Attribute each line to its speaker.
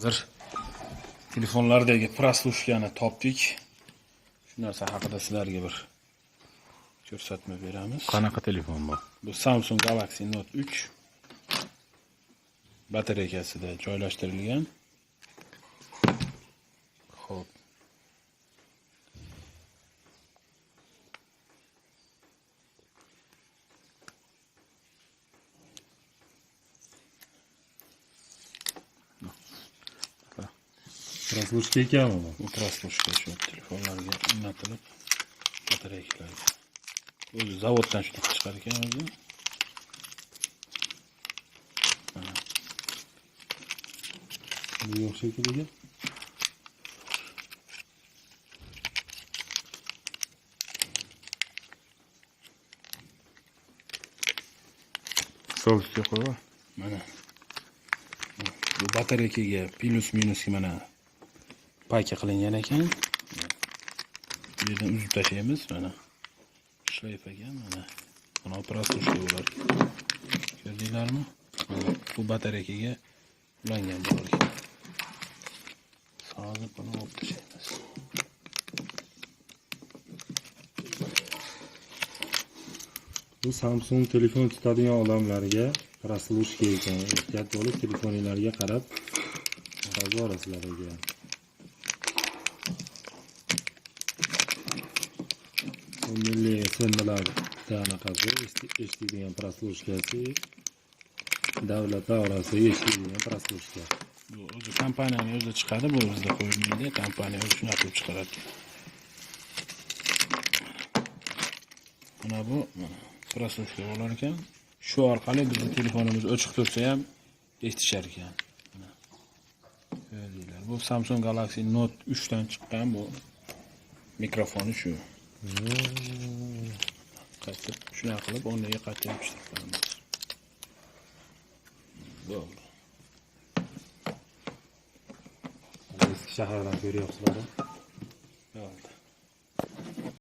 Speaker 1: Hozir telefonlardagi proslушканы topdik. Shu narsa haqida sizlarga bir ko'rsatma beramiz.
Speaker 2: Qanaqa telefon bu?
Speaker 1: Bu Samsung Galaxy Note 3 batareykasida joylashtirilgan. Xo'p.
Speaker 3: Proslушка ekanmi bu?
Speaker 1: Bu proslушка shu telefonlarga o'rnatilib batareykalarga. O'zi zavoddan shunaqa chiqar ekan o'zi.
Speaker 3: Bu yo'q shekilli.
Speaker 2: Sol üstüge qo'yib.
Speaker 1: Mana. Bu batareykaga plus minusga mana payka qilingan ekan. Bu yerdan uzib tashlaymiz mana. Shlayfaga mana. Buni proslушка bo'lar. Ko'rdinglarmi? Bu batareykaga ulangan bo'lar ekan. Hozir buni olib tashlaymiz.
Speaker 3: Bu Samsung telefon tutadigan odamlarga proslушка ekan. Ehtiyot bo'lib telefoningizlarga qarab qarab orasizlar ekan. Bu milliy sendalar qanaqasi eshitadigan proslушкasi davlat orasida eshitadigan proslушка.
Speaker 1: Bu o'zi kompaniyaning o'zi chiqadi, bu bizda qo'yilmaydi. Kompaniya o'zi shunaqa qilib chiqaradi. Mana bu proslушка bo'lar ekan. Shu orqali bizning telefonimiz o'chiq tursa ham eshitishar ekan. Ko'rdinglar. Bu Samsung Galaxy Note 3 dan chiqqan bu mikrofoni shu. Qaytib shunaqa qilib o'rniga qaytib yopishtiramiz. Bo'ldi.
Speaker 3: Eski shahardan ko'ryapsizlar.